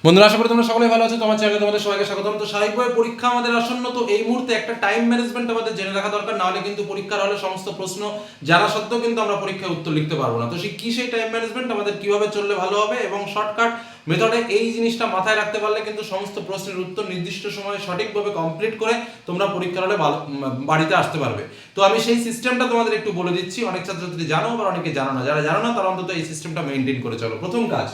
বন্ধুরা, আশা করি তোমরা সকলেই ভালো আছো। তোমার চ্যানেলে তোমাদের সবাইকে স্বাগতম। তো স্বাভাবিকভাবে পরীক্ষা আমাদের আসন্ন, তো এই মুহূর্তে একটা টাইম ম্যানেজমেন্ট আমাদের জেনে রাখা দরকার, না হলে কিন্তু পরীক্ষার হলে সমস্ত প্রশ্ন জানা সত্ত্বেও কিন্তু আমরা পরীক্ষায় উত্তর লিখতে পারবো না। তো সেই টাইম ম্যানেজমেন্ট আমাদের কিভাবে চললে ভালো হবে এবং শর্টকাট মেথডে এই জিনিসটা মাথায় রাখতে পারলে কিন্তু সমস্ত প্রশ্নের উত্তর নির্দিষ্ট সময়ে সঠিকভাবে কমপ্লিট করে তোমরা পরীক্ষার হলে বাড়িতে আসতে পারবে। তো আমি সেই সিস্টেমটা তোমাদের একটু বলে দিচ্ছি। অনেক ছাত্রছাত্রী জানো, আবার অনেকে জানো না। যারা জানো না তারা অন্তত এই সিস্টেমটা মেনটেন করে চলো। প্রথম কাজ,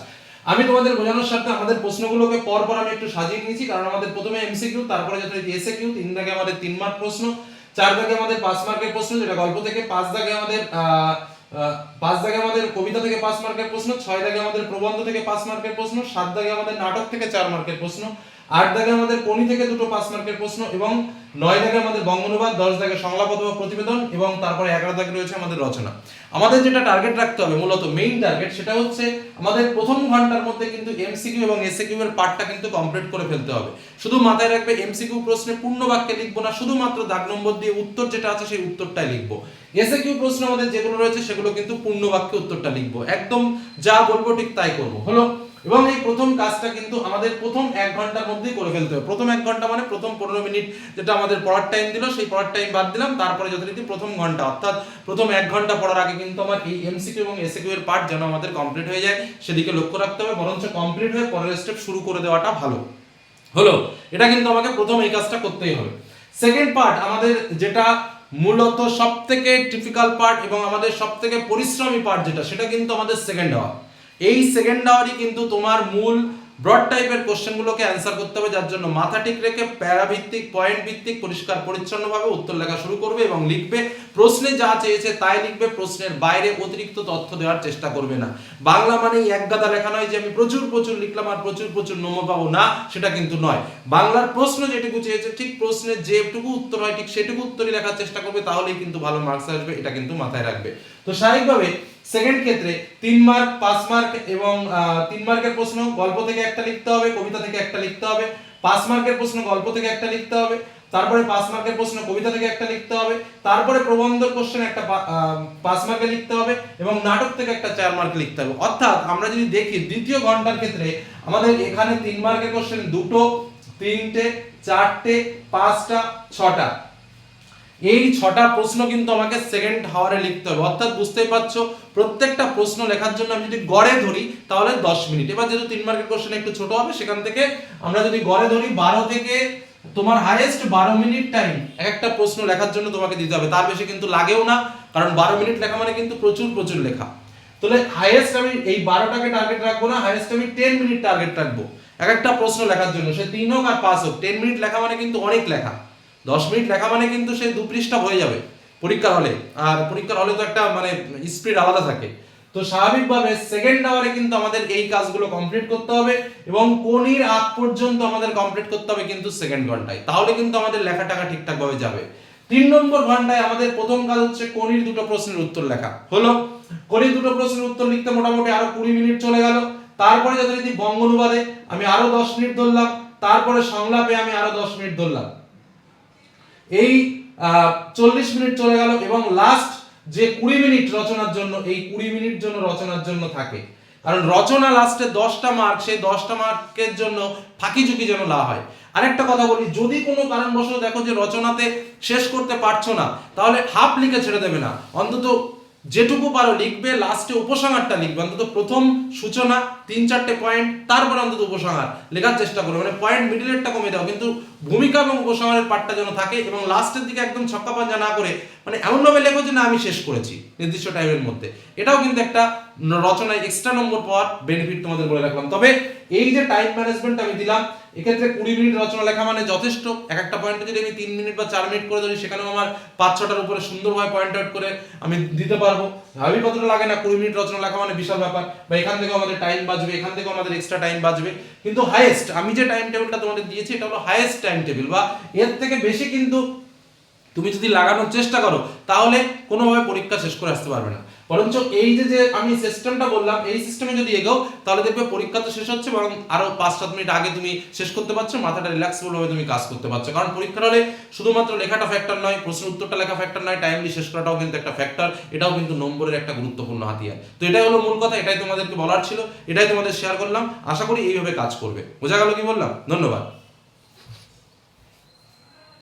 আমি তোমাদের বোঝানোর সাথে আমাদের প্রশ্নগুলোকে পরপর আমি একটু সাজিয়ে নিয়েছি, কারণ আমাদের প্রথমে এমসিকিউ, তারপরে যথারীতি এসএকিউ, 3 দাগে আমাদের 3 মার্ক প্রশ্ন, 4 দাগে আমাদের 5 মার্কের প্রশ্ন যেটা গল্প থেকে, 5 দাগে আমাদের কবিতা থেকে 5 মার্কের প্রশ্ন, 6 দাগে আমাদের প্রবন্ধ থেকে 5 মার্কের প্রশ্ন, 7 দাগে আমাদের নাটক থেকে 4 মার্কের প্রশ্ন, 8 দাগে আমাদের কোনি থেকে দুটো 5 মার্কের প্রশ্ন এবং 9 দাগে আমাদের বঙ্গানুবাদ, 10 দাগে সংলাপ অথবা প্রতিবেদন এবং তারপরে 11 দাগে রয়েছে আমাদের রচনা। আমাদের যেটা টার্গেট রাখতে হবে, মূলত মেইন টার্গেট, সেটা হচ্ছে আমাদের প্রথম ঘন্টার মধ্যে কিন্তু এমসিকিউ এবং এসএকিউ এর পার্টটা কিন্তু কমপ্লিট করে ফেলতে হবে। শুধু মাথায় রাখবে, এমসিকিউ প্রশ্নে পূর্ণ বাক্যে লিখবো না, শুধুমাত্র দাগ নম্বর দিয়ে উত্তর যেটা আছে সেই উত্তরটাই লিখবো। এসএকিউ প্রশ্ন আমাদের যেগুলো রয়েছে সেগুলো কিন্তু পূর্ণ বাক্যে উত্তরটা লিখবো, একদম যা বলবো ঠিক তাই করবো। হলো? এবং এই প্রথম কাজটা কিন্তু আমাদের প্রথম 1 ঘন্টার মধ্যেই করে ফেলতে হবে। প্রথম 1 ঘন্টা মানে প্রথম 15 মিনিট যেটা আমাদের পড়ার টাইম দিল, সেই পড়ার টাইম বাদ দিলাম, তারপরে যথারীতি প্রথম ঘন্টা অর্থাৎ প্রথম 1 ঘন্টা পড়ার আগে কিন্তু আমার এই এমসিকিউ এবং এসএকিউ এর পার্ট যেন আমাদের কমপ্লিট হয়ে যায় সেদিকে লক্ষ্য রাখতে হবে। বরঞ্চ কমপ্লিট হয়ে পরের স্টেপ শুরু করে দেওয়াটা ভালো। হলো? এটা কিন্তু আমাকে প্রথম এই কাজটা করতেই হবে। সেকেন্ড পার্ট আমাদের যেটা মূলত সবথেকে টিপিক্যাল পার্ট এবং আমাদের সবথেকে পরিশ্রমী পার্ট যেটা, সেটা কিন্তু আমাদের সেকেন্ড আওয়ার। এই সেকেন্ড আওয়ারই কিন্তু তোমার মূল ব্রড টাইপের কোশ্চেনগুলোকে অ্যান্সার করতে হবে, যার জন্য মাথা ঠিক রেখে প্যারা ভিত্তিক, পয়েন্ট ভিত্তিক, পরিষ্কার পরিচ্ছন্নভাবে উত্তর লেখা শুরু করবে এবং লিখবে। প্রশ্নে যা চেয়েছে তাই লিখবে, প্রশ্নের বাইরে অতিরিক্ত তথ্য দেওয়ার চেষ্টা করবে না। বাংলা মানেই এক গাদা লেখা নয় যে আমি প্রচুর প্রচুর লিখলাম আর প্রচুর প্রচুর নম্বর পাবো, না, সেটা কিন্তু নয়। বাংলার প্রশ্ন যেটুকু চেয়েছে ঠিক প্রশ্নের যেটুকু উত্তর হয় ঠিক সেটুকু উত্তরই লেখার চেষ্টা করবে, তাহলেই কিন্তু ভালো মার্কস আসবে। এটা কিন্তু মাথায় রাখবে। তো স্বাভাবিকভাবে সেকেন্ড ক্ষেত্রে 3 মার্ক, 5 মার্ক এবং 3 মার্কের প্রশ্ন গল্প থেকে একটা লিখতে হবে, কবিতা থেকে একটা লিখতে হবে। 5 মার্কের প্রশ্ন গল্প থেকে একটা লিখতে হবে, তারপরে 5 মার্কের প্রশ্ন কবিতা থেকে একটা লিখতে হবে, তারপরে প্রবন্ধ কোশ্চেন একটা 5 মার্কে লিখতে হবে এবং নাটক থেকে একটা 4 মার্কে লিখতে হবে। অর্থাৎ আমরা যদি দেখি দ্বিতীয় ঘন্টার ক্ষেত্রে আমাদের এখানে 3 মার্কের কোশ্চেন দুটো, তিনটে, চারটে, পাঁচটা, ছটা, এই 6টা প্রশ্ন কিন্তু আমাকে সেকেন্ড হাওয়ারে লিখতে হবে। অর্থাৎ বুঝতেই পারছো, প্রত্যেকটা প্রশ্ন লেখার জন্য আমি যদি গড়ে ধরি তাহলে 10 মিনিট। এবার যেহেতু 3 মার্কের কোশ্চেন একটু ছোট হবে, সেখান থেকে আমরা যদি গড়ে ধরি 12 থেকে তোমার হাইয়েস্ট 12 মিনিট টাইম একটা প্রশ্ন লেখার জন্য তোমাকে দিতে হবে। তার বেশি কিন্তু লাগেও না, কারণ 12 মিনিট লেখা মানে কিন্তু প্রচুর প্রচুর লেখা। তাহলে হাইয়েস্ট আমি এই 12টাকে টার্গেট রাখবো না, হাইয়েস্ট আমি 10 মিনিট টার্গেট রাখবো এক একটা প্রশ্ন লেখার জন্য। সে 3 হোক আর 5 হোক, 10 মিনিট লেখা মানে কিন্তু অনেক লেখা। 10 মিনিট লেখা মানে কিন্তু সেই 2 পৃষ্ঠা হয়ে যাবে পরীক্ষার হলে। আর পরীক্ষার হলে তো একটা মানে স্পিড আলাদা থাকে। তো স্বাভাবিকভাবে সেকেন্ড আওয়ারে কিন্তু আমাদের এই কাজগুলো কমপ্লিট করতে হবে এবং কোনির আগ পর্যন্ত আমাদের কমপ্লিট করতে হবে কিন্তু সেকেন্ড ঘন্টায়। তাহলে কিন্তু আমাদের লেখাটাকা ঠিকঠাক ভাবে যাবে। 3 নম্বর ঘন্টায় আমাদের প্রথম কাজ হচ্ছে কোনির দুটো প্রশ্নের উত্তর লেখা। হলো? কোনির দুটো প্রশ্নের উত্তর লিখতে মোটামুটি আরো 20 মিনিট চলে গেল। তারপরে যথারীতি বঙ্গানুবাদে আমি আরো 10 মিনিট ধরলাম, তারপরে সংলাপে আমি আরো 10 মিনিট ধরলাম। এই 40 মিনিট চলে গেল এবং লাস্ট যে 20 মিনিট রচনার জন্য, এই 20 মিনিট জন্য রচনার জন্য থাকে। কারণ রচনা লাস্টে 10টা মার্ক, সেই 10টা মার্কের জন্য ফাঁকি ঝুঁকি যেন না হয়। আরেকটা কথা বলি, যদি কোনো কারণবশত দেখো যে রচনাতে শেষ করতে পারছো না, তাহলে হাফ লিখে ছেড়ে দেবে না, অন্তত যেটুকু পারো লিখবে, লাস্টে উপসংহারটা লিখবে। অন্তত প্রথম সূচনা 3-4টে পয়েন্ট, তারপর অন্তত উপসংহার লেখার চেষ্টা করো। মানে পয়েন্ট মিডলেরটা কমে দাও, কিন্তু ভূমিকা এবং উপসংহারের পার্টটা যেন থাকে এবং লাস্টের দিকে একদম ছক্কা পাঞ্জা না করে মানে এমনভাবে লেখো যে না আমি শেষ করেছি নির্দিষ্ট টাইমের মধ্যে। এটাও কিন্তু একটা রচনায় এক্সট্রা নম্বর পাওয়ার বেনিফিট তোমাদের বলে রাখলাম। তবে এই যে টাইম ম্যানেজমেন্ট আমি দিলাম, এক্ষেত্রে 20 মিনিট রচনা লেখা মানে যথেষ্ট। এক একটা পয়েন্টে যদি আমি 3 মিনিট বা 4 মিনিট করে ধরি, সেখানেও আমার 5-6টার উপরে সুন্দরভাবে পয়েন্ট আউট করে আমি দিতে পারবো। ভাবি কতটা লাগে না, 20 মিনিট রচনা লেখা মানে বিশাল ব্যাপার। বা এখান থেকেও আমাদের টাইম বাঁচবে, এখান থেকেও আমাদের এক্সট্রা টাইম বাঁচবে। কিন্তু হাইয়েস্ট আমি যে টাইম টেবিলটা তোমাদের দিয়েছি, এটা হলো হাইয়েস্ট টাইম টেবিল, বা এর থেকে বেশি কিন্তু তুমি যদি লাগানোর চেষ্টা করো তাহলে কোনোভাবে পরীক্ষা শেষ করে আসতে পারবে না। বরঞ্চ এই যে আমি সিস্টেমটা বললাম, এই সিস্টেমে যদি এগোও তাহলে দেখবে পরীক্ষা তো শেষ হচ্ছে, বরং আরো 5-7 মিনিট আগে তুমি শেষ করতে পারছো, মাথাটা রিল্যাক্সফুল ভাবে তুমি কাজ করতে পারছো। কারণ পরীক্ষার হলে শুধুমাত্র লেখাটা ফ্যাক্টর নয়, প্রশ্ন উত্তরটা লেখা ফ্যাক্টর নয়, টাইমলি শেষ করাটাও কিন্তু একটা ফ্যাক্টর, এটাও কিন্তু নম্বরের একটা গুরুত্বপূর্ণ হাতিয়ার। তো এটাই হলো মূল কথা, এটাই তোমাদেরকে বলার ছিল, এটাই তোমাদের শেয়ার করলাম। আশা করি এইভাবে কাজ করবে। বোঝা গেল কি বললাম? ধন্যবাদ।